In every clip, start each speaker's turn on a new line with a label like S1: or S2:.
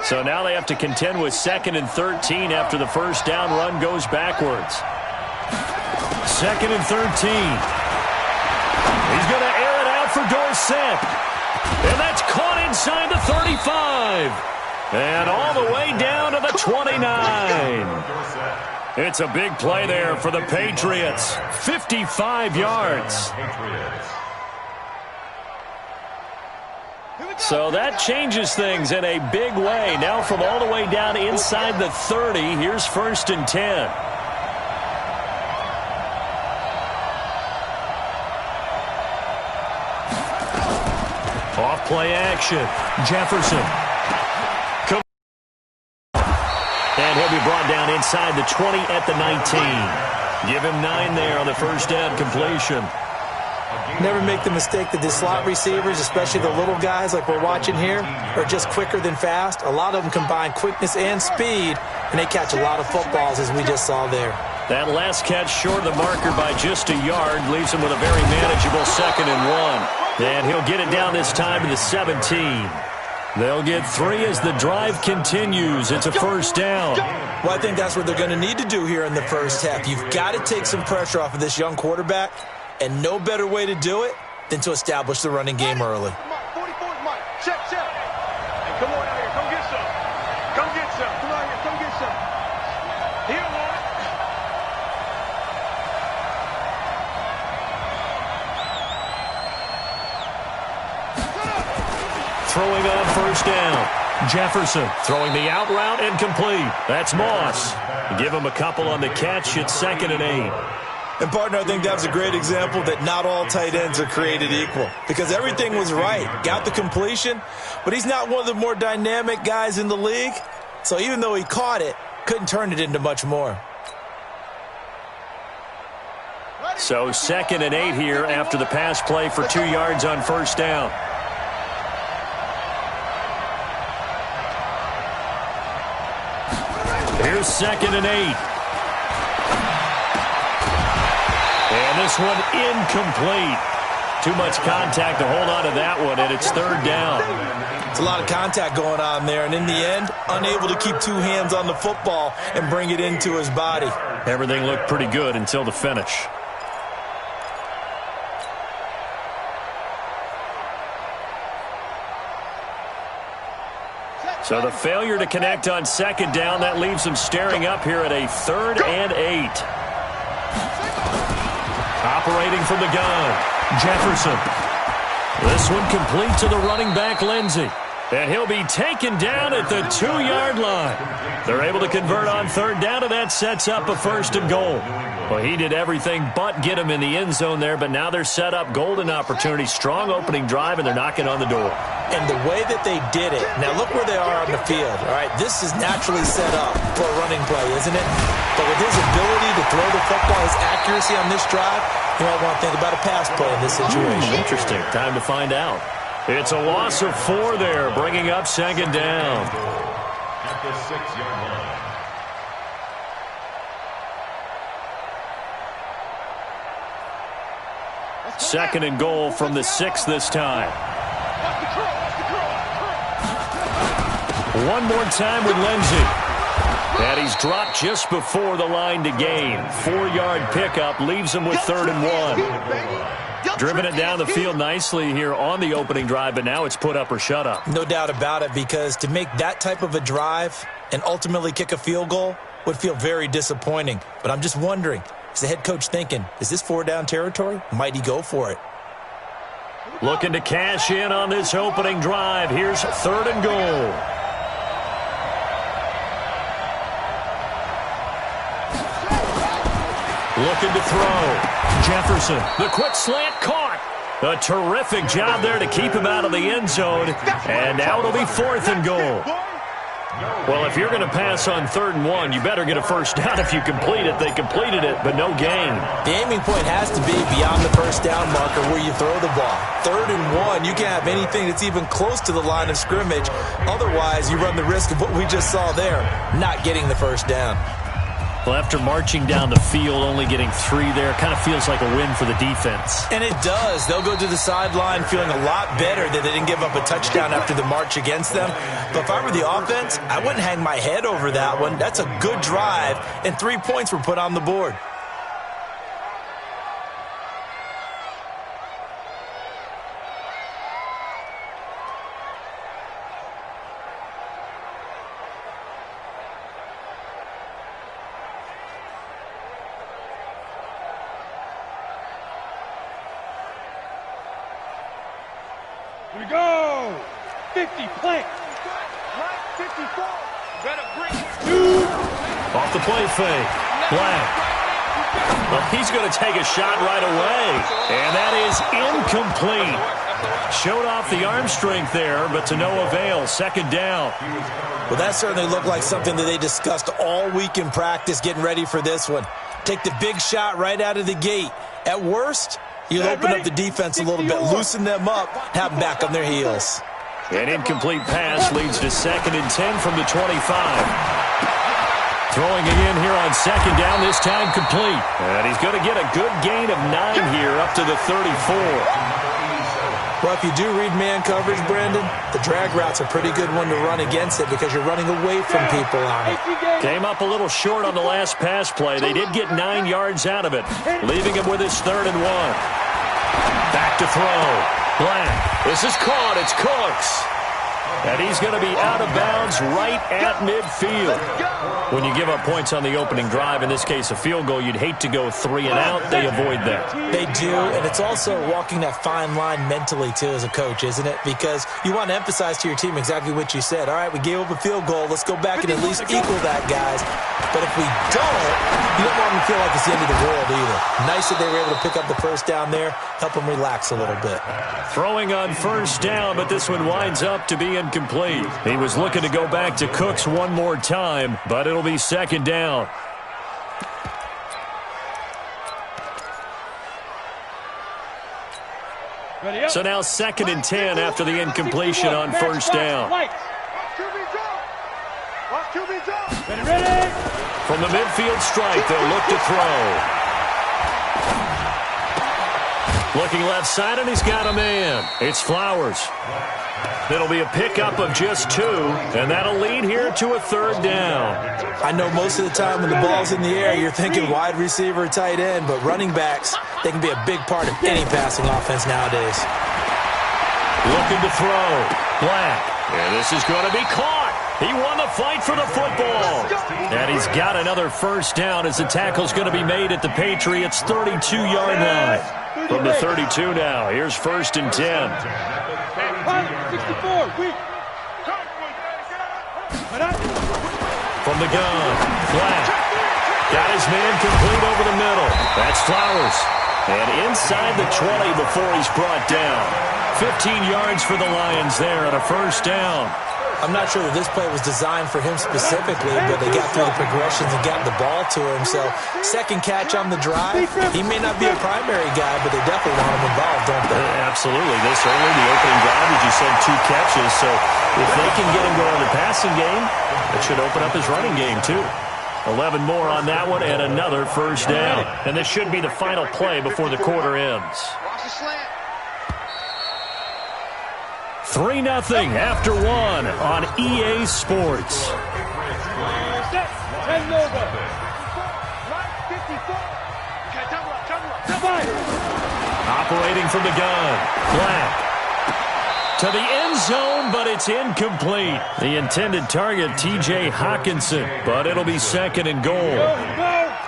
S1: So now they have to contend with 2nd and 13 after the first down run goes backwards. 2nd and 13. He's going to air it out for Dorsett. And that's caught inside the 35. And all the way down to the 29. It's a big play there for the Patriots. 55 yards. So that changes things in a big way. Now from all the way down inside the 30, here's 1st and 10. Off play action. Jefferson. And he'll be brought down inside the 20 at the 19. Give him 9 there on the first down completion.
S2: Never make the mistake that the slot receivers, especially the little guys like we're watching here, are just quicker than fast. A lot of them combine quickness and speed, and they catch a lot of footballs, as we just saw there.
S1: That last catch short of the marker by just a yard leaves him with a very manageable 2nd and 1. And he'll get it down this time to the 17. They'll get 3 as the drive continues. It's a first down.
S2: Well, I think that's what they're going to need to do here in the first half. You've got to take some pressure off of this young quarterback, and no better way to do it than to establish the running game early.
S3: 44's Mike. Check. Hey, come on out here. Come get some. Come get some. Come out here. Come get some. Here, one.
S1: Throwing on first down. Jefferson throwing the out route and complete. That's Moss. Give him a couple on the catch. It's 2nd and 8.
S2: And, partner, I think that was a great example that not all tight ends are created equal, because everything was right. Got the completion, but he's not one of the more dynamic guys in the league. So even though he caught it, couldn't turn it into much more.
S1: So 2nd and 8 here after the pass play for 2 yards on first down. Here's 2nd and 8. And this one incomplete. Too much contact to hold on to that one, and it's 3rd down.
S2: It's a lot of contact going on there, and in the end, unable to keep 2 hands on the football and bring it into his body.
S1: Everything looked pretty good until the finish. So the failure to connect on 2nd down, that leaves him staring up here at a 3rd and 8. Operating from the gun, Jefferson. This one complete to the running back, Lindsey. And he'll be taken down at the 2-yard line. They're able to convert on 3rd down, and that sets up a 1st and goal. Well, he did everything but get him in the end zone there, but now they're set up golden opportunity. Strong opening drive, and they're knocking on the door.
S2: And the way that they did it, now look where they are on the field. All right, this is naturally set up for a running play, isn't it? But with his ability to throw the football, his accuracy on this drive, you might want to think about a pass play in this situation.
S1: Interesting. Time to find out. It's a loss of 4 there, bringing up 2nd down.
S3: At the 6-yard line.
S1: Second and goal from the 6 this time. One more time with Lindsey. And he's dropped just before the line to gain. 4-yard pickup leaves him with 3rd and 1. Driven it down the field nicely here on the opening drive, but now it's put up or shut up.
S2: No doubt about it, because to make that type of a drive and ultimately kick a field goal would feel very disappointing. But I'm just wondering, is the head coach thinking, is this 4-down territory? Might he go for it?
S1: Looking to cash in on this opening drive. Here's 3rd and goal. Looking to throw. Jefferson, the quick slant caught. A terrific job there to keep him out of the end zone. And now it'll be 4th and goal. Well, if you're going to pass on 3rd and 1, you better get a first down if you complete it. They completed it, but no gain.
S2: The aiming point has to be beyond the first down marker where you throw the ball. 3rd and 1, you can't have anything that's even close to the line of scrimmage. Otherwise, you run the risk of what we just saw there, not getting the first down.
S1: Well, after marching down the field, only getting 3 there, kind of feels like a win for the defense.
S2: And it does. They'll go to the sideline feeling a lot better that they didn't give up a touchdown after the march against them. But if I were the offense, I wouldn't hang my head over that one. That's a good drive, and 3 points were put on the board.
S3: Here we go. 50, plant. Right, 54. Better bring it.
S1: Off the play fake. Black. Well, he's going to take a shot right away. And that is incomplete. Showed off the arm strength there, but to no avail. Second down.
S2: Well, that certainly looked like something that they discussed all week in practice getting ready for this one. Take the big shot right out of the gate. At worst, you'll open up the defense a little bit, loosen them up, have them back on their heels.
S1: An incomplete pass leads to 2nd and 10 from the 25. Throwing it in here on 2nd down, this time complete. And he's going to get a good gain of 9 here up to the 34.
S2: Well, if you do read man coverage, Brandon, the drag route's a pretty good one to run against it because you're running away from people on it.
S1: Came up a little short on the last pass play. They did get 9 yards out of it, leaving him with his 3rd and 1. Back to throw. Black. This is caught. It's Cooks. And he's going to be out of bounds right at midfield. When you give up points on the opening drive, in this case a field goal, you'd hate to go 3 and out. They avoid that.
S2: They do, and it's also walking that fine line mentally, too, as a coach, isn't it? Because you want to emphasize to your team exactly what you said. All right, we gave up a field goal. Let's go back and at least equal that, guys. But if we don't, you don't want them to feel like it's the end of the world either. Nice that they were able to pick up the first down there, help them relax a little bit.
S1: Throwing on 1st down, but this one winds up to be incomplete. He was looking to go back to Cooks one more time, but it'll be 2nd down. So now 2nd and 10 after the incompletion on 1st down. From the midfield stripe, they'll look to throw. Looking left side, and he's got a man. It's Flowers. It'll be a pickup of just 2, and that'll lead here to a 3rd down.
S2: I know most of the time when the ball's in the air, you're thinking wide receiver, tight end, but running backs, they can be a big part of any passing offense nowadays.
S1: Looking to throw. Black. And this is going to be caught. He won the fight for the football. And he's got another 1st down as the tackle's going to be made at the Patriots' 32-yard line. From the 32 now, here's 1st and 10.
S3: 64,
S1: From the gun, Black. Got his man complete over the middle. That's Flowers. And inside the 20 before he's brought down. 15 yards for the Lions there on a 1st down.
S2: I'm not sure that this play was designed for him specifically, but they got through the progressions and got the ball to him. So, 2nd catch on the drive. He may not be a primary guy, but they definitely want him involved, don't they?
S1: Absolutely. This early, the opening drive, as you said, 2 catches. So, if they can get him going in the passing game, that should open up his running game, too. 11 more on that one and another 1st down. And this should be the final play before the quarter ends. 3-0 after 1 on EA Sports. Operating from the gun. Black. To the end zone, but it's incomplete. The intended target, T.J. Hawkinson, but it'll be 2nd and goal.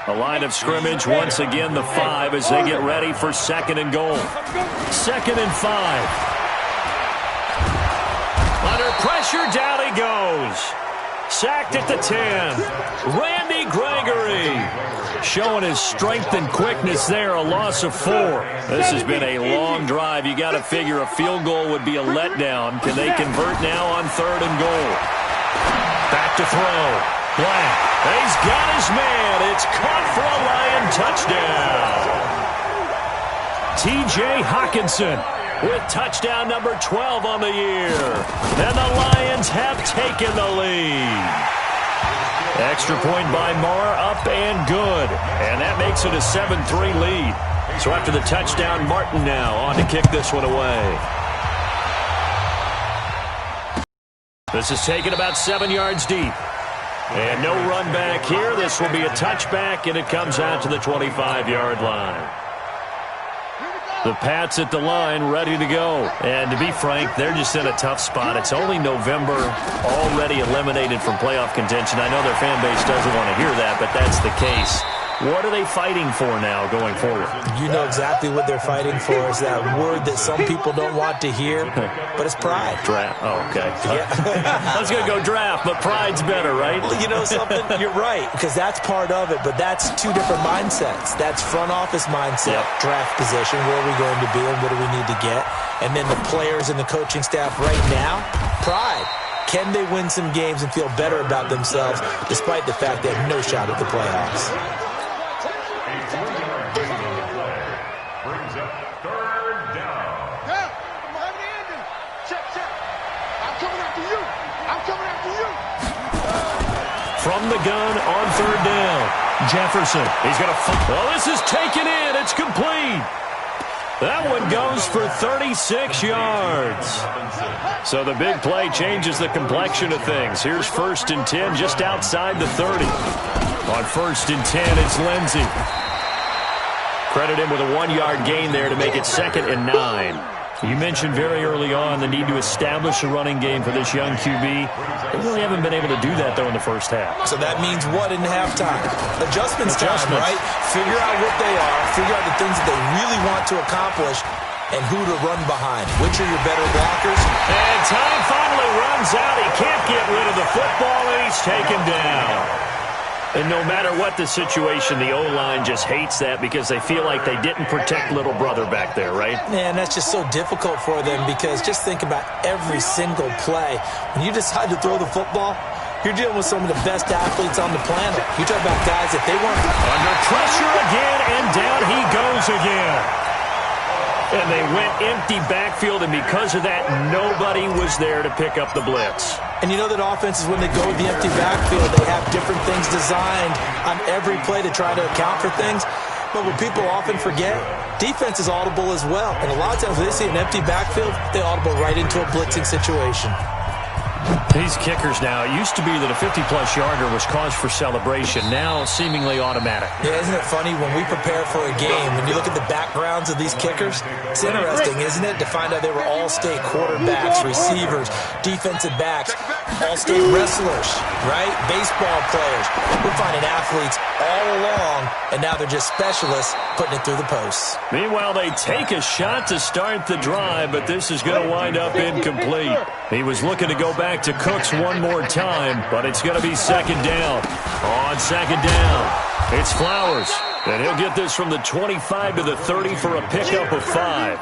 S1: A line of scrimmage, once again the 5 as they get ready for 2nd and goal. 2nd and 5. Under pressure, down he goes. Sacked at the 10. Randy Gregory showing his strength and quickness there, a loss of 4. This has been a long drive. You got to figure a field goal would be a letdown. Can they convert now on 3rd and goal? Back to throw. Black. He's got his man. It's caught for a Lion touchdown. T.J. Hawkinson with touchdown number 12 on the year. And the Lions have taken the lead. Extra point by Marr, up and good. And that makes it a 7-3 lead. So after the touchdown, Martin now on to kick this one away. This is taken about 7 yards deep. And no run back here. This will be a touchback, and it comes out to the 25-yard line. The Pats at the line, ready to go. And to be frank, they're just in a tough spot. It's only November, already eliminated from playoff contention. I know their fan base doesn't want to hear that, but that's the case. What are they fighting for now going forward?
S2: You know exactly what they're fighting for. Is that word that some people don't want to hear, but it's pride.
S1: Draft. Oh, okay.
S2: Yeah.
S1: I was going to go draft, but pride's better, right?
S2: Well, you know something? You're right, because that's part of it, but that's two different mindsets. That's front office mindset, draft position, where are we going to be and what do we need to get? And then the players and the coaching staff right now, pride. Can they win some games and feel better about themselves despite the fact they have no shot at the playoffs?
S1: From the gun on third down, Jefferson. He's going to... Well, this is taken in. It's complete. That one goes for 36 yards. So the big play changes the complexion of things. Here's 1st and 10 just outside the 30. On 1st and 10, it's Lindsey. Credit him with a 1-yard gain there to make it 2nd and 9. You mentioned very early on the need to establish a running game for this young QB. They really haven't been able to do that, though, in the first half.
S2: So that means what in halftime? Adjustments time, right? Figure out what they are, figure out the things that they really want to accomplish, and who to run behind. Which are your better blockers?
S1: And time finally runs out. He can't get rid of the football, and he's taken down. And no matter what the situation, the O-line just hates that because they feel like they didn't protect little brother back there, right?
S2: Man, that's just so difficult for them because just think about every single play. When you decide to throw the football, you're dealing with some of the best athletes on the planet. You talk about guys that they weren't...
S1: Under pressure again, and down he goes again. And they went empty backfield, and because of that, nobody was there to pick up the blitz.
S2: And you know that offenses, when they go with the empty backfield, they have different things designed on every play to try to account for things. But what people often forget, defense is audible as well. And a lot of times when they see an empty backfield, they audible right into a blitzing situation.
S1: These kickers now, it used to be that a 50-plus yarder was cause for celebration. Now, seemingly automatic.
S2: Yeah, isn't it funny when we prepare for a game, when you look at the backgrounds of these kickers, it's interesting, isn't it, to find out they were all-state quarterbacks, receivers, defensive backs, all-state wrestlers, right? Baseball players. We're finding athletes all along, and now they're just specialists putting it through the posts.
S1: Meanwhile, they take a shot to start the drive, but this is going to wind up incomplete. He was looking to go back to Cooks one more time, but it's going to be 2nd down. On 2nd down, it's Flowers. And he'll get this from the 25 to the 30 for a pickup of 5.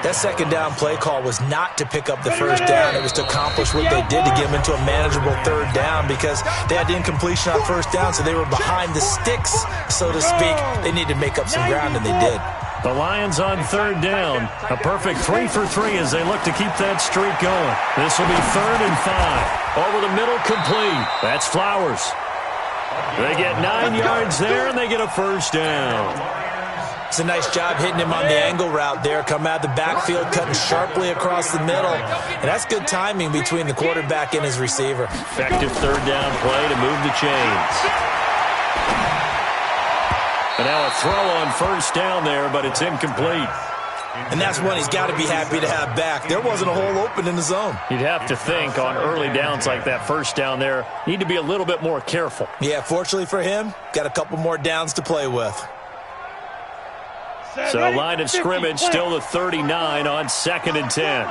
S2: That 2nd down play call was not to pick up the 1st down. It was to accomplish what they did to get them into a manageable 3rd down because they had the incompletion on 1st down, so they were behind the sticks, so to speak. They needed to make up some ground, and they did.
S1: The Lions on 3rd down. A perfect 3 for 3 as they look to keep that streak going. This will be 3rd and 5. Over the middle, complete. That's Flowers. They get 9 yards there, and they get a 1st down.
S2: It's a nice job hitting him on the angle route there. Come out of the backfield, cutting sharply across the middle. And that's good timing between the quarterback and his receiver.
S1: Effective 3rd down play to move the chains. And now a throw on 1st down there, but it's incomplete.
S2: And that's one he's got to be happy to have back. There wasn't a hole open in the zone.
S1: You'd have to think on early downs like that 1st down there, need to be a little bit more careful.
S2: Yeah, fortunately for him, got a couple more downs to play with.
S1: So line of scrimmage still the 39 on 2nd and 10.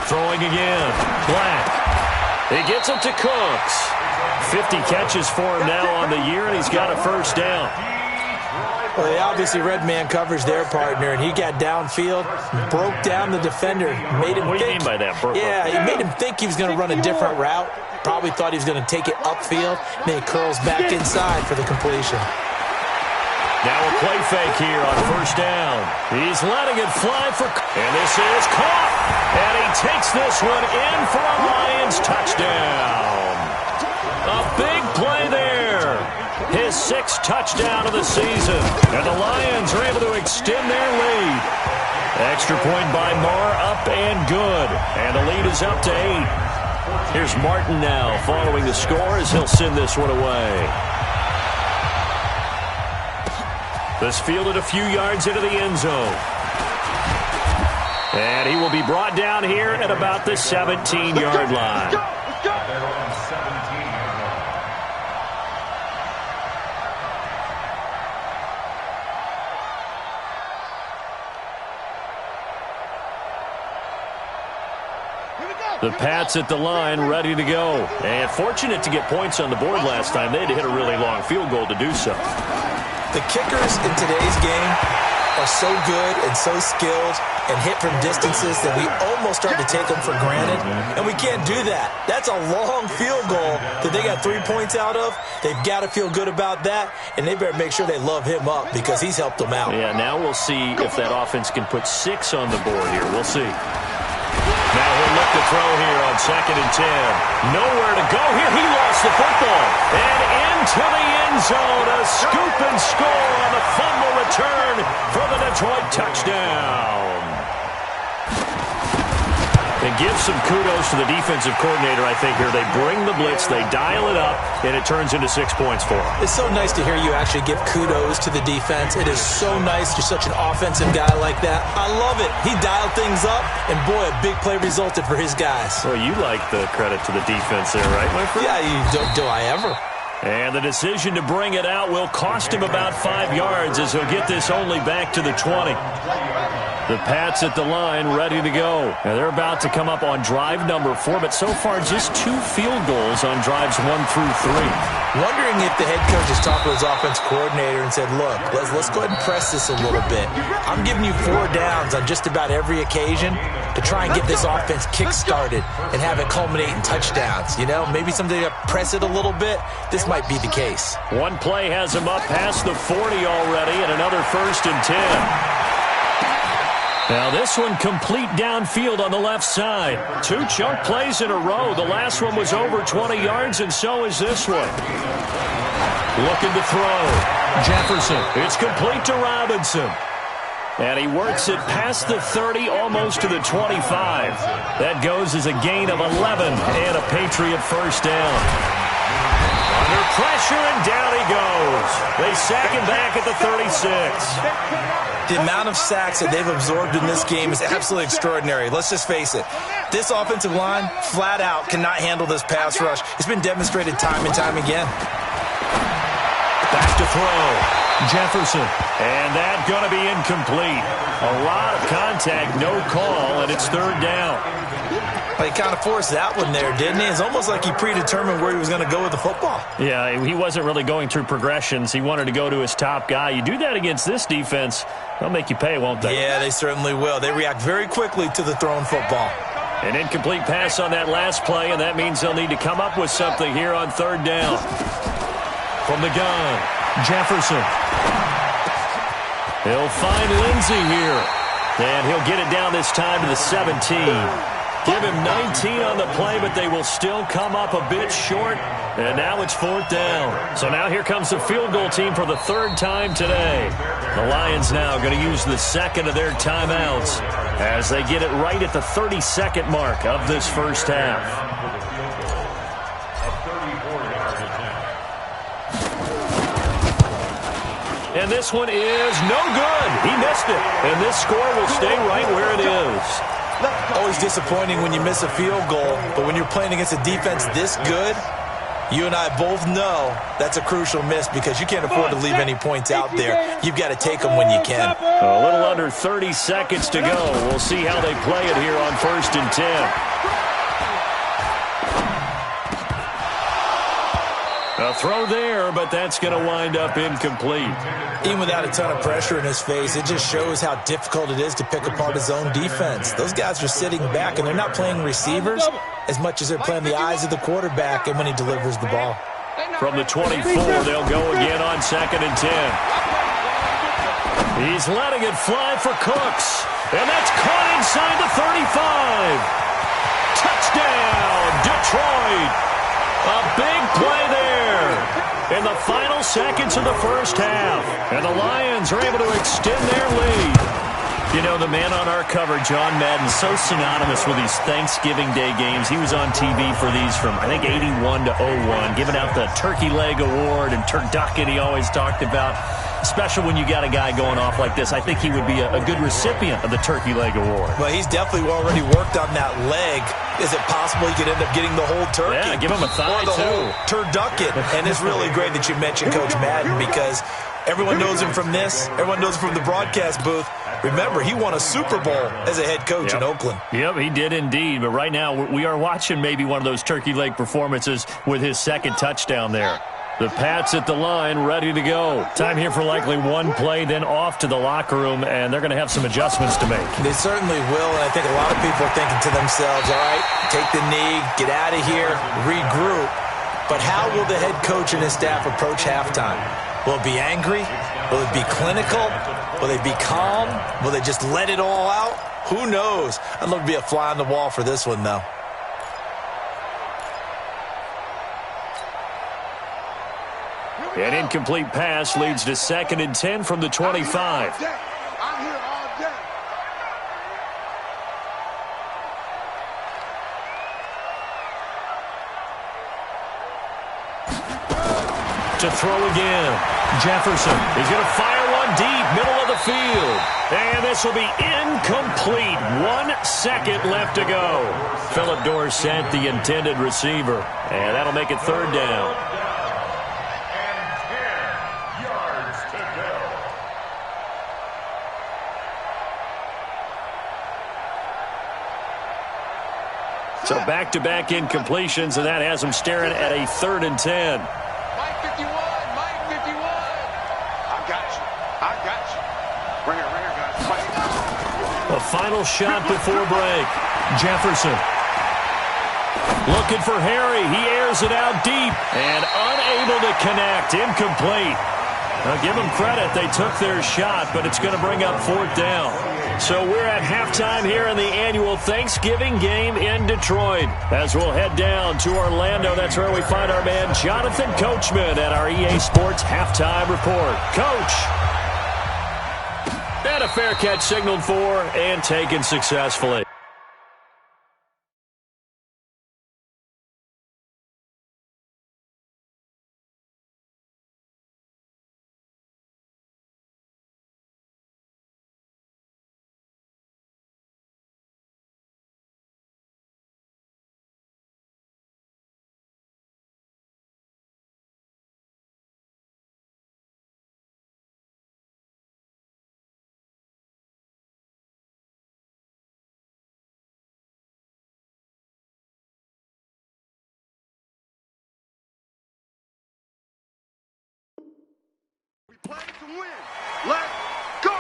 S1: Throwing again. Black. He gets it to Cooks. 50 catches for him now on the year, and he's got a 1st down.
S2: Well, they obviously read man coverage their partner, and he got downfield, broke down the defender, made him
S1: What do you
S2: think.
S1: mean by that, Brooke?
S2: Yeah, he made him think he was going to run a different route. Probably thought he was going to take it upfield. Then he curls back inside for the completion.
S1: Now a play fake here on 1st down. He's letting it fly for... And this is caught. And he takes this one in for a Lions touchdown. A big play there. His 6th touchdown of the season. And the Lions are able to extend their lead. Extra point by Marr, up and good. And the lead is up to 8. Here's Martin now following the score as he'll send this one away. This fielded a few yards into the end zone. And he will be brought down here at about the 17-yard line. The Pats at the line, ready to go. And fortunate to get points on the board last time. They had to hit a really long field goal to do so.
S2: The kickers in today's game are so good and so skilled and hit from distances that we almost start to take them for granted. And we can't do that. That's a long field goal that they got 3 points out of. They've got to feel good about that, and they better make sure they love him up because he's helped them out.
S1: Yeah, now we'll see if that offense can put 6 on the board here. We'll see. Now he'll look to throw here on 2nd and 10. Nowhere to go here. He lost the football. And into the end zone. A scoop and score on the fumble return for the Detroit touchdown. And give some kudos to the defensive coordinator, I think, here. They bring the blitz, they dial it up, and it turns into 6 points for them.
S2: It's so nice to hear you actually give kudos to the defense. It is so nice. You're such an offensive guy like that. I love it. He dialed things up, and boy, a big play resulted for his guys.
S1: Well, you like the credit to the defense there, right, my friend?
S2: Yeah, do I ever?
S1: And the decision to bring it out will cost him about 5 yards as he'll get this only back to the 20. The Pats at the line, ready to go. And they're about to come up on drive number 4, but so far just 2 field goals on drives 1 through 3.
S2: Wondering if the head coach has talked to his offense coordinator and said, look, let's go ahead and press this a little bit. I'm giving you 4 downs on just about every occasion to try and get this offense kick-started and have it culminate in touchdowns. You know, maybe someday to press it a little bit. This might be the case.
S1: One play has him up past the 40 already, and another 1st and 10. Now this one complete downfield on the left side. 2 chunk plays in a row. The last one was over 20 yards, and so is this one. Looking to throw. Jefferson. It's complete to Robinson. And he works it past the 30, almost to the 25. That goes as a gain of 11 and a Patriot 1st down. Under pressure, and down he goes. They sack him back at the 36.
S2: The amount of sacks that they've absorbed in this game is absolutely extraordinary. Let's just face it. This offensive line, flat out, cannot handle this pass rush. It's been demonstrated time and time again.
S1: Back to throw. Jefferson. And that's going to be incomplete. A lot of contact, no call, and it's 3rd down.
S2: Well, he kind of forced that one there, didn't he? It's almost like he predetermined where he was going to go with the football.
S1: Yeah, he wasn't really going through progressions. He wanted to go to his top guy. You do that against this defense, they'll make you pay, won't they?
S2: Yeah, they certainly will. They react very quickly to the thrown football.
S1: An incomplete pass on that last play, and that means they'll need to come up with something here on 3rd down. From the gun, Jefferson. He'll find Lindsey here. And he'll get it down this time to the 17. Give him 19 on the play, but they will still come up a bit short. And now it's 4th down. So now here comes the field goal team for the 3rd time today. The Lions now going to use the 2nd of their timeouts as they get it right at the 32nd mark of this 1st half. And this one is no good. He missed it. And this score will stay right where it is.
S2: Always disappointing when you miss a field goal, but when you're playing against a defense this good, you and I both know that's a crucial miss because you can't afford to leave any points out there. You've got to take them when you can.
S1: A little under 30 seconds to go. We'll see how they play it here on 1st and 10. A throw there, but that's going to wind up incomplete.
S2: Even without a ton of pressure in his face, it just shows how difficult it is to pick apart his own defense. Those guys are sitting back, and they're not playing receivers as much as they're playing the eyes of the quarterback and when he delivers the ball.
S1: From the 24, they'll go again on 2nd and 10. He's letting it fly for Cooks. And that's caught inside the 35. Touchdown, Detroit. A big play there in the final seconds of the first half. And the Lions are able to extend their lead. You know, the man on our cover, John Madden, so synonymous with these Thanksgiving Day games. He was on TV for these from, I think, 81 to 01, giving out the Turkey Leg Award and turducken he always talked about. Special when you got a guy going off like this. I think he would be a good recipient of the Turkey Leg Award.
S2: Well, he's definitely already worked on that leg. Is it possible he could end up getting the whole turkey?
S1: Yeah, give him a thigh,
S2: or the whole turducken. And it's really great that you mentioned Coach Madden because everyone knows him from this. Everyone knows him from the broadcast booth. Remember, he won a Super Bowl as a head coach in Oakland.
S1: Yep, he did indeed. But right now, we are watching maybe one of those turkey leg performances with his second touchdown there. The Pats at the line, ready to go. Time here for likely one play, then off to the locker room, and they're going to have some adjustments to make.
S2: They certainly will, and I think a lot of people are thinking to themselves, all right, take the knee, get out of here, regroup. But how will the head coach and his staff approach halftime? Will it be angry? Will it be clinical? Will they be calm? Will they just let it all out? Who knows? I'd love to be a fly on the wall for this one, though.
S1: An incomplete pass leads to 2nd and 10 from the 25.
S3: I'm here all day.
S1: To throw again. Jefferson is going to fire one deep, middle of the field. And this will be incomplete. 1 second left to go. Phillip Dorsett, the intended receiver. And that'll make it 3rd down. So back-to-back incompletions, and that has them staring at a 3rd and 10.
S3: Mike 51, Mike 51. I got you. Right here, guys.
S1: A final shot before break. Jefferson looking for Harry. He airs it out deep and unable to connect. Incomplete. Now give them credit. They took their shot, but it's going to bring up 4th down. So we're at halftime here in the annual Thanksgiving game in Detroit. As we'll head down to Orlando, that's where we find our man Jonathan Coachman at our EA Sports Halftime Report. Coach! And a fair catch signaled for and taken successfully.
S3: We play to win. Let's go.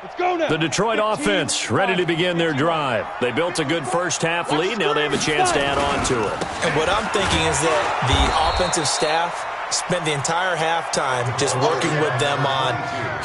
S3: Let's go now.
S1: The Detroit offense ready to begin their drive. They built a good first half lead. Now they have a chance to add on to it.
S2: And what I'm thinking is that the offensive staff spent the entire halftime just working with them on,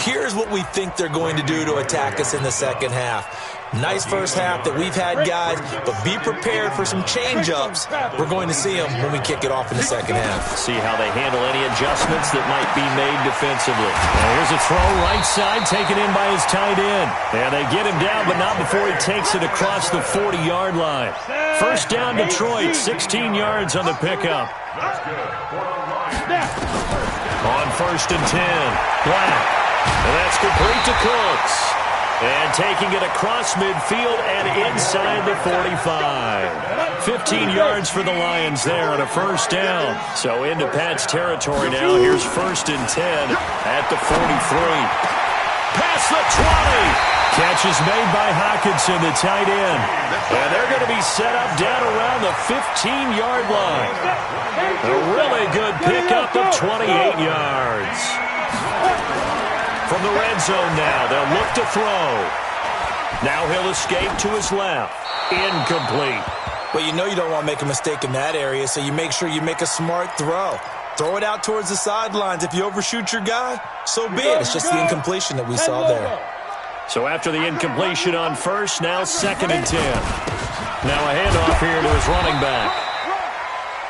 S2: here's what we think they're going to do to attack us in the second half. Nice first half that we've had, guys, but be prepared for some change-ups. We're going to see them when we kick it off in the second half.
S1: See how they handle any adjustments that might be made defensively. And here's a throw right side taken in by his tight end. And they get him down, but not before he takes it across the 40-yard line. First down, Detroit, 16 yards on the pickup. On 1st and 10, Black. And that's complete to Cooks. And taking it across midfield and inside the 45. 15 yards for the Lions there on a first down. So into Pat's territory now. Here's 1st and 10 at the 43. Past the 20. Catch is made by Hockenson, the tight end. And they're going to be set up down around the 15-yard line. A really good pickup of 28 yards. From the red zone now, they'll look to throw. Now he'll escape to his left. Incomplete.
S2: But you know you don't want to make a mistake in that area, so you make sure you make a smart throw. Throw it out towards the sidelines. If you overshoot your guy, so be it. It's just the incompletion that we saw there.
S1: So after the incompletion on first, now 2nd and 10. Now a handoff here to his running back.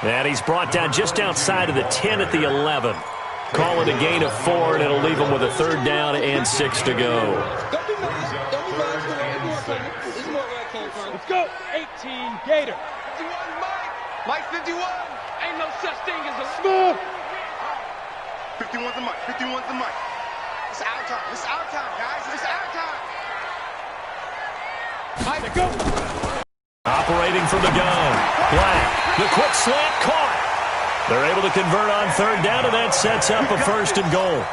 S1: And he's brought down just outside of the 10 at the 11. Call it a gain of 4, and it'll leave him with a 3rd down and 6 to go.
S3: Let's go. 18, Gator. 51, Mike. Mike 51. Ain't no such thing as a smooth.
S4: 51's a Mike. 51's a Mike. It's our time. It's our time, guys. It's our time.
S3: Mike, go.
S1: Operating from the gun. Black. The quick slant caught. They're able to convert on 3rd down, and that sets up a 1st and goal.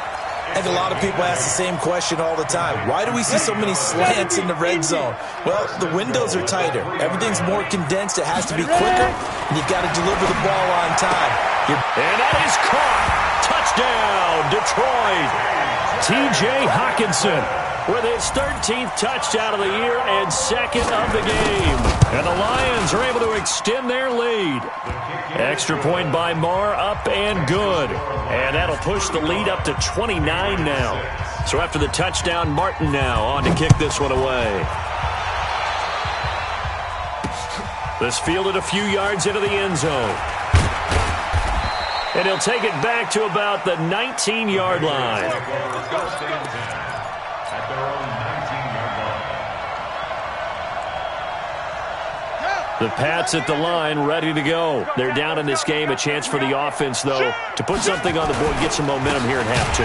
S2: I think a lot of people ask the same question all the time. Why do we see so many slants in the red zone? Well, the windows are tighter. Everything's more condensed. It has to be quicker, and you've got to deliver the ball on time.
S1: And that is caught. Touchdown, Detroit. T.J. Hawkinson with his 13th touchdown of the year and 2nd of the game. And the Lions are able to extend their lead. Extra point by Marr, up and good. And that'll push the lead up to 29 now. So after the touchdown, Martin now on to kick this one away. This fielded a few yards into the end zone. And he'll take it back to about the 19-yard line. The Pats at the line, ready to go. They're down in this game. A chance for the offense, though, to put something on the board, get some momentum here in half 2.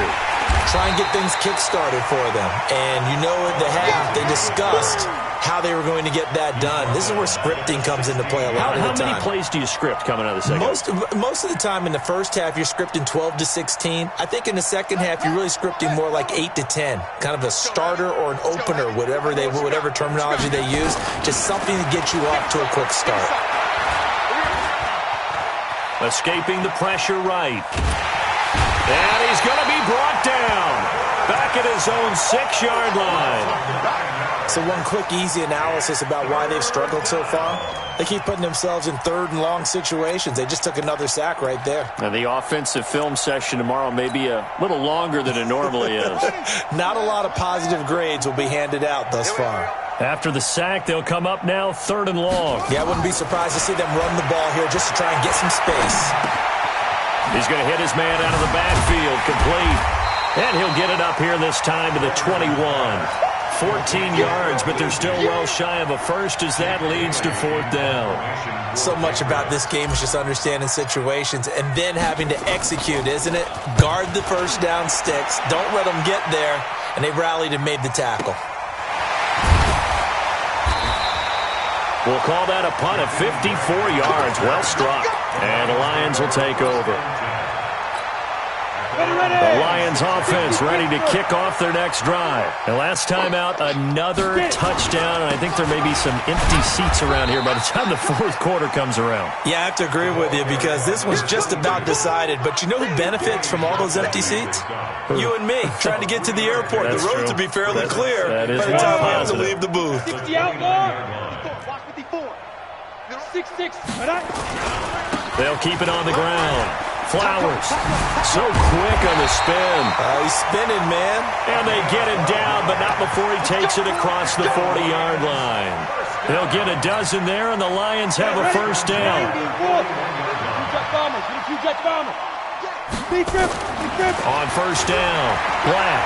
S2: Try and get things kick-started for them. And you know at the half, they discussed how they were going to get that done. This is where scripting comes into play a lot of the time.
S1: How many plays do you script coming out of the second?
S2: Most of the time in the first half, you're scripting 12 to 16. I think in the second half, you're really scripting more like 8 to 10. Kind of a starter or an opener, whatever terminology they use. Just something to get you off to a quick start.
S1: Escaping the pressure right. And he's going to be brought down. Back at his own 6-yard line.
S2: So one quick, easy analysis about why they've struggled so far. They keep putting themselves in 3rd and long situations. They just took another sack right there.
S1: And the offensive film session tomorrow may be a little longer than it normally is.
S2: Not a lot of positive grades will be handed out thus far.
S1: After the sack, they'll come up now 3rd and long.
S2: Yeah, I wouldn't be surprised to see them run the ball here just to try and get some space.
S1: He's going to hit his man out of the backfield, complete. And he'll get it up here this time to the 21. 14 yards, but they're still well shy of a 1st as that leads to 4th down.
S2: So much about this game is just understanding situations and then having to execute, isn't it? Guard the 1st down sticks. Don't let them get there. And they rallied and made the tackle.
S1: We'll call that a punt of 54 yards. Well struck. And the Lions will take over. The Lions offense ready to kick off their next drive. And last time out, another touchdown. And I think there may be some empty seats around here by the time the 4th quarter comes around.
S2: Yeah, I have to agree with you because this was just about decided. But you know who benefits from all those empty seats? You and me, trying to get to the airport.
S1: That's
S2: the roads
S1: true.
S2: will be fairly clear
S1: by the
S2: time we have to
S1: positive.
S2: leave the booth.
S3: 60 out, Mark. Watch 54. 6-6.
S1: They'll keep it on the ground. Flowers, so quick on the spin.
S2: He's spinning, man.
S1: And they get him down, but not before he takes it across the 40-yard line. They'll get a dozen there, and the Lions have a 1st down. On 1st down, Black.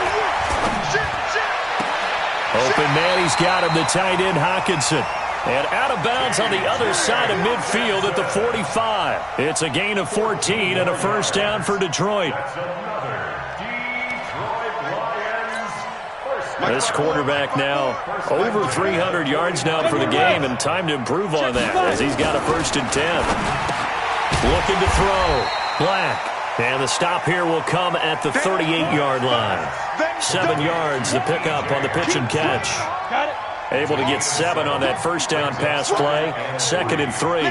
S1: Open man, he's got him, the tight end Hawkinson. And out of bounds on the other side of midfield at the 45. It's a gain of 14 and a 1st down for Detroit. This quarterback now over 300 yards now for the game, and time to improve on that as he's got a 1st and 10. Looking to throw. Black. And the stop here will come at the 38-yard line. 7 yards the pickup on the pitch and catch.
S3: Got it.
S1: Able to get 7 on that 1st down pass play. 2nd and 3.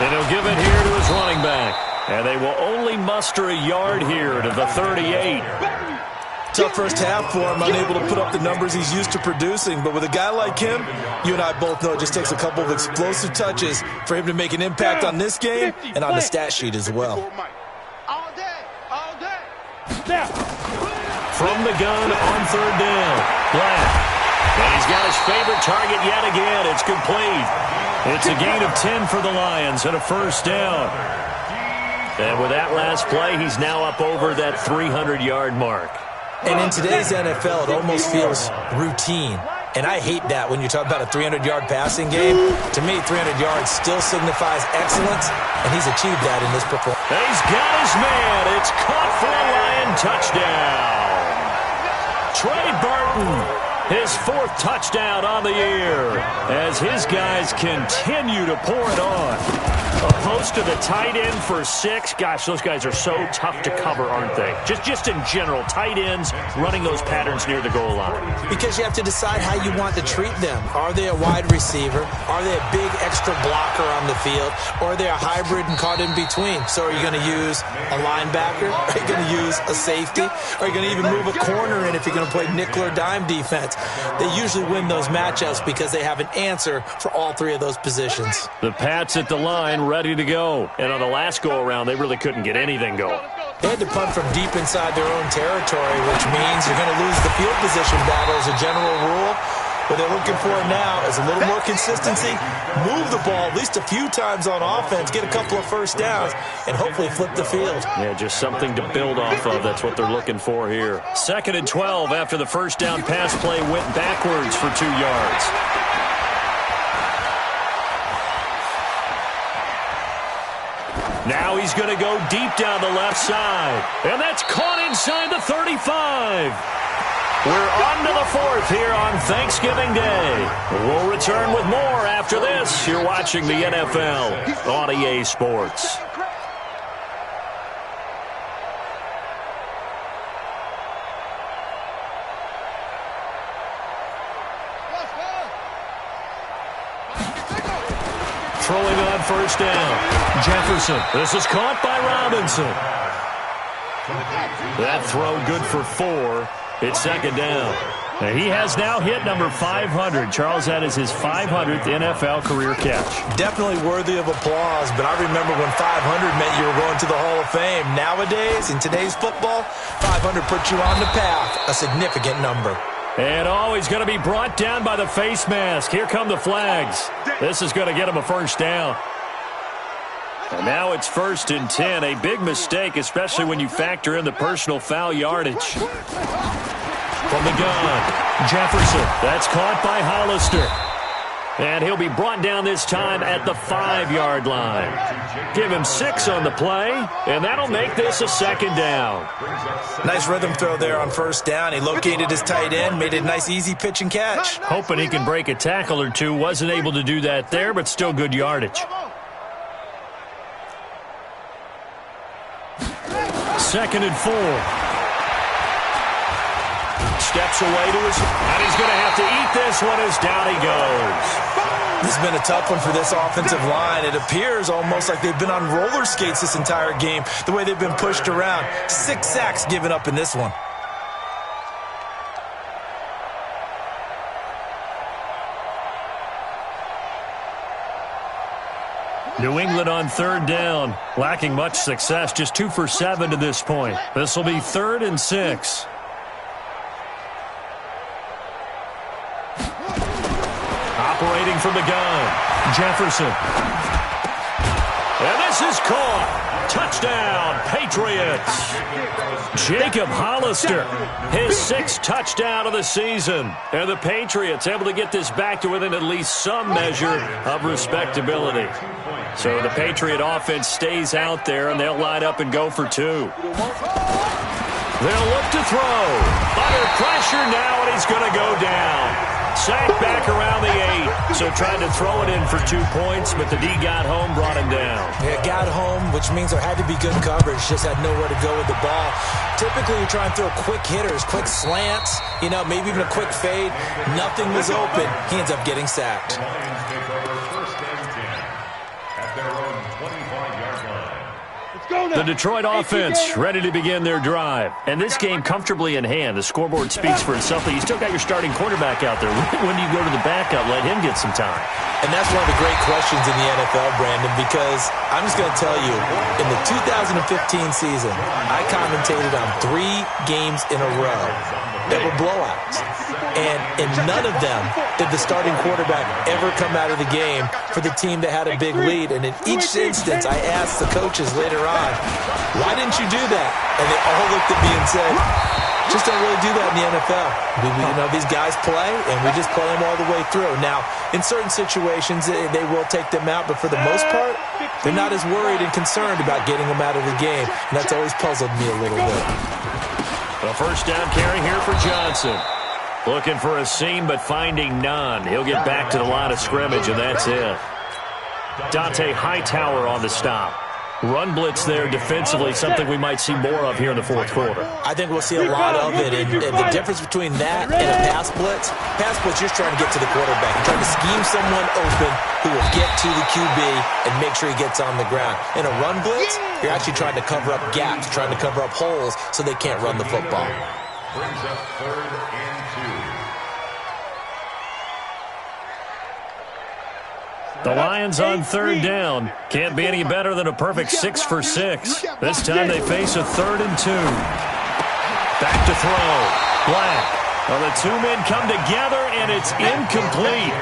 S1: And he'll give it here to his running back. And they will only muster a yard here to the 38.
S2: tough first half for him, unable to put up the numbers he's used to producing. But with a guy like him, you and I both know it just takes a couple of explosive touches for him to make an impact on this game and on the stat sheet as well.
S4: All day, all day.
S1: From the gun on third down, Black. And he's got his favorite target yet again. It's complete. It's a gain of 10 for the Lions and a first down. And with that last play, he's now up over that 300-yard mark.
S2: And in today's NFL, it almost feels routine. And I hate that when you talk about a 300-yard passing game. To me, 300 yards still signifies excellence, and he's achieved that in this performance.
S1: He's got his man. It's caught for a Lion touchdown. Trey Burton, his 4th touchdown on the year, as his guys continue to pour it on. A post to the tight end for 6. Gosh, those guys are so tough to cover, aren't they? Just in general, tight ends running those patterns near the goal line.
S2: Because you have to decide how you want to treat them. Are they a wide receiver? Are they a big extra blocker on the field? Or are they a hybrid and caught in between? So are you going to use a linebacker? Are you going to use a safety? Are you going to even move a corner in if you're going to play nickel or dime defense? They usually win those matchups because they have an answer for all 3 of those positions.
S1: The Pats at the line, ready to go. And on the last go-around, they really couldn't get anything going.
S2: They had to punt from deep inside their own territory, which means you're going to lose the field position battle as a general rule. What they're looking for now is a little more consistency, move the ball at least a few times on offense, get a couple of first downs, and hopefully flip the field.
S1: Yeah, just something to build off of. That's what they're looking for here. 2nd and 12 after the first down pass play went backwards for 2 yards. Now he's going to go deep down the left side. And that's caught inside the 35. We're on to the 4th here on Thanksgiving Day. We'll return with more after this. You're watching the NFL on EA Sports. Throwing on first down, Jefferson. This is caught by Robinson. That throw good for 4. It's 2nd down. And he has now hit number 500. Charles, that is his 500th NFL career catch.
S2: Definitely worthy of applause, but I remember when 500 meant you were going to the Hall of Fame. Nowadays, in today's football, 500 puts you on the path, a significant number.
S1: And he's going to be brought down by the face mask. Here come the flags. This is going to get him a first down. And now it's 1st and 10. A big mistake, especially when you factor in the personal foul yardage. From the gun, Jefferson. That's caught by Hollister. And he'll be brought down this time at the 5-yard line. Give him 6 on the play, and that'll make this a 2nd down.
S2: Nice rhythm throw there on first down. He located his tight end, made it a nice easy pitch and catch.
S1: Hoping he can break a tackle or two. Wasn't able to do that there, but still good yardage. 2nd and 4. Steps away to his, and he's going to have to eat this one as down he goes.
S2: This has been a tough one for this offensive line. It appears almost like they've been on roller skates this entire game, the way they've been pushed around. 6 sacks given up in this one.
S1: New England on 3rd down, lacking much success, just 2 for 7 to this point. This will be 3rd and 6. Operating from the gun, Jefferson. And this is caught. Touchdown, Patriots. Jacob Hollister, his 6th touchdown of the season. And the Patriots able to get this back to within at least some measure of respectability. So the Patriot offense stays out there, and they'll line up and go for 2. They'll look to throw. Under pressure now, and he's going to go down. Sacked back around the 8. So tried to throw it in for 2 points, but the D got home, brought him down.
S2: Yeah, got home, which means there had to be good coverage. Just had nowhere to go with the ball. Typically, you're trying to throw quick hitters, quick slants, maybe even a quick fade. Nothing was open. He ends up getting sacked.
S1: The Detroit offense ready to begin their drive. And this game comfortably in hand. The scoreboard speaks for itself, but you still got your starting quarterback out there. When do you go to the backup? Let him get some time.
S2: And that's one of the great questions in the NFL, Brandon, because I'm just going to tell you, in the 2015 season, I commentated on 3 games in a row that were blowouts. And in none of them did the starting quarterback ever come out of the game for the team that had a big lead. And in each instance, I asked the coaches later on, why didn't you do that? And they all looked at me and said, just don't really do that in the NFL. These guys play, and we just play them all the way through. Now, in certain situations, they will take them out, but for the most part, they're not as worried and concerned about getting them out of the game. And that's always puzzled me a little bit.
S1: A first down carry here for Johnson. Looking for a seam, but finding none. He'll get back to the line of scrimmage, and that's it. Dante Hightower on the stop. Run blitz there defensively, something we might see more of here in the fourth quarter.
S2: I think we'll see a lot of it, and the difference between that and a pass blitz, you're just trying to get to the quarterback. You're trying to scheme someone open who will get to the QB and make sure he gets on the ground. In a run blitz, you're actually trying to cover up gaps, trying to cover up holes so they can't run the football.
S5: Brings up 3rd and 2.
S1: The Lions on 3rd down. Can't be any better than a perfect 6 for 6. This time they face a 3rd and 2. Back to throw. Black. Well, the 2 men come together, and it's incomplete.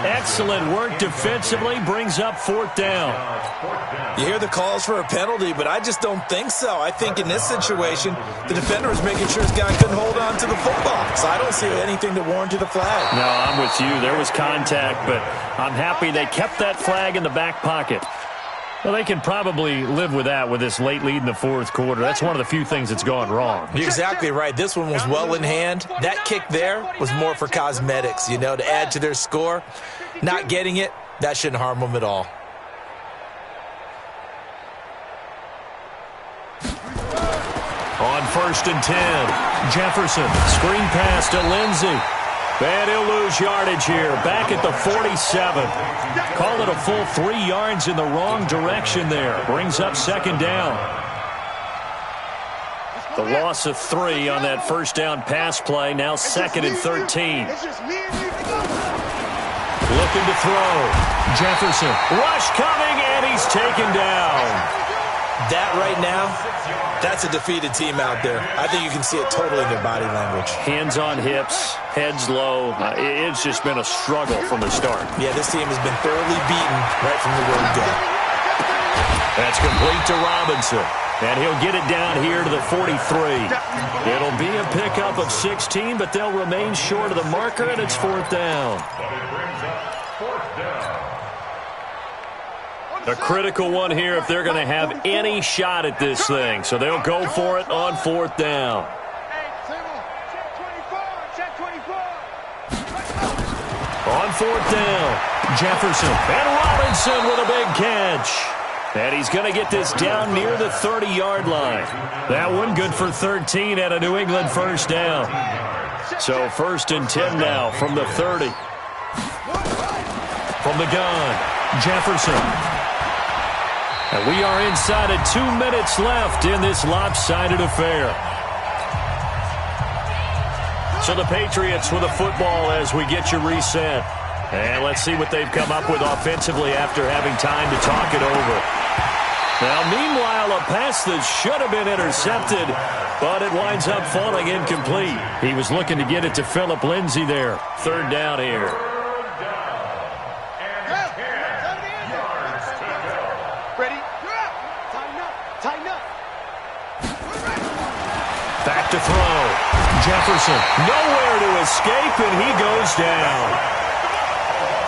S1: Excellent work defensively. Brings up 4th down.
S2: You hear the calls for a penalty, but I just don't think so. I think in this situation, the defender was making sure his guy couldn't hold on to the football. So I don't see anything that warranted a flag.
S1: No, I'm with you. There was contact, but I'm happy they kept that flag in the back pocket. Well, they can probably live with that with this late lead in the 4th quarter. That's one of the few things that's gone wrong.
S2: You're exactly right. This one was well in hand. That kick there was more for cosmetics, to add to their score. Not getting it, that shouldn't harm them at all.
S1: On 1st and 10, Jefferson, screen pass to Lindsey. And he'll lose yardage here, back at the 47. Call it a full 3 yards in the wrong direction there. Brings up 2nd down. The loss of 3 on that first down pass play, now 2nd and 13. Looking to throw. Jefferson, rush coming, and he's taken down.
S2: That right now, that's a defeated team out there. I think you can see it totally in their body language.
S1: Hands on hips, heads low. It's just been a struggle from the start.
S2: Yeah, this team has been thoroughly beaten right from the word go.
S1: That's complete to Robinson. And he'll get it down here to the 43. It'll be a pickup of 16, but they'll remain short of the marker, and it's 4th down. A critical one here if they're going to have any shot at this thing. So they'll go for it on 4th down. On 4th down, Jefferson and Robinson with a big catch. And he's going to get this down near the 30-yard line. That one good for 13 at a New England first down. So 1st and 10 now from the 30. From the gun, Jefferson. And we are inside of 2 minutes left in this lopsided affair. So the Patriots with a football as we get you reset. And let's see what they've come up with offensively after having time to talk it over. Now, meanwhile, a pass that should have been intercepted, but it winds up falling incomplete. He was looking to get it to Phillip Lindsay there. 3rd down here. Back to throw. Jefferson, nowhere to escape, and he goes down.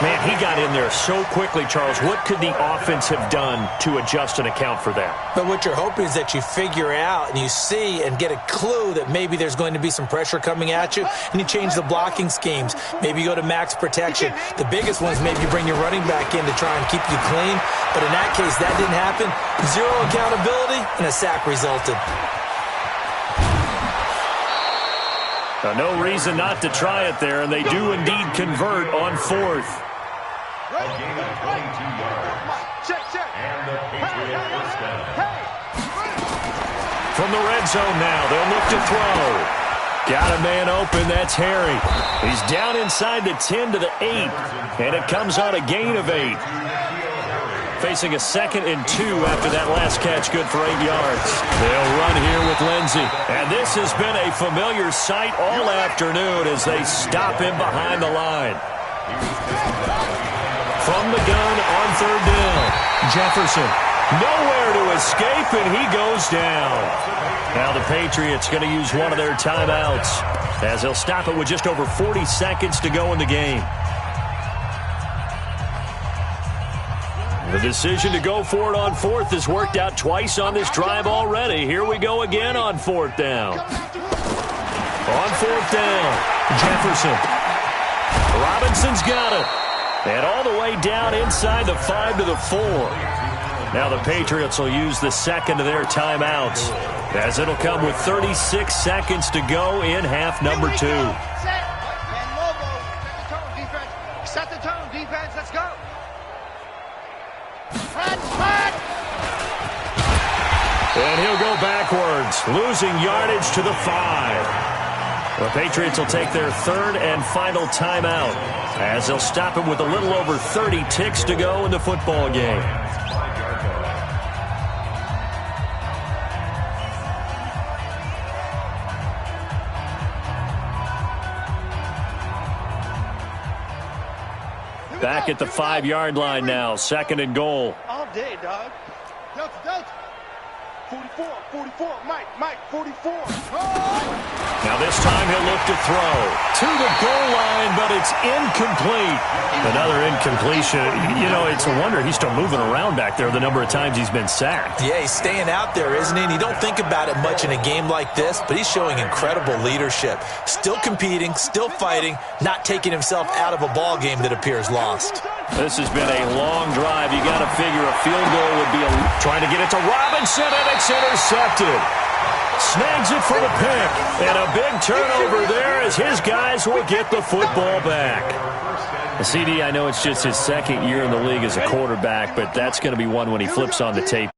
S1: Man, he got in there so quickly, Charles. What could the offense have done to adjust and account for that?
S2: But what you're hoping is that you figure out and you see and get a clue that maybe there's going to be some pressure coming at you, and you change the blocking schemes. Maybe you go to max protection. The biggest one is maybe you bring your running back in to try and keep you clean. But in that case, that didn't happen. 0 accountability, and a sack resulted.
S1: No reason not to try it there, and they do indeed convert on 4th.
S5: A gain of 22 yards.
S3: Check.
S5: And the Patriot first down.
S1: From the red zone now, they'll look to throw. Got a man open, that's Harry. He's down inside the 10 to the 8, and it comes on a gain of 8. Facing a 2nd and 2 after that last catch, good for 8 yards. They'll run here with Lindsey. And this has been a familiar sight all afternoon as they stop him behind the line. From the gun on 3rd down, Jefferson. Nowhere to escape, and he goes down. Now the Patriots going to use one of their timeouts as they'll stop it with just over 40 seconds to go in the game. The decision to go for it on 4th has worked out twice on this drive already. Here we go again on 4th down. On 4th down, Jefferson. Robinson's got it. And all the way down inside the 5 to the 4. Now the Patriots will use the 2nd of their timeouts as it'll come with 36 seconds to go in half number 2.
S4: Set the tone, defense. Let's go.
S1: And he'll go backwards, losing yardage to the 5. The Patriots will take their 3rd and final timeout as they'll stop it with a little over 30 ticks to go in the football game. Back at the 5-yard line now, 2nd and goal.
S4: All day, dog. Delta. 44, Mike, 44.
S1: Now this time he'll look to throw to the goal line, but it's incomplete. Another incompletion. You know, it's a wonder he's still moving around back there the number of times he's been sacked.
S2: Yeah, he's staying out there, isn't he? And you don't think about it much in a game like this, but he's showing incredible leadership. Still competing, still fighting, not taking himself out of a ball game that appears lost.
S1: This has been a long drive. You got to figure a field goal would be trying to get it to Robinson, and it's intercepted. Snags it for the pick, and a big turnover there as his guys will get the football back. CD, I know it's just his 2nd year in the league as a quarterback, but that's going to be one when he flips on the tape.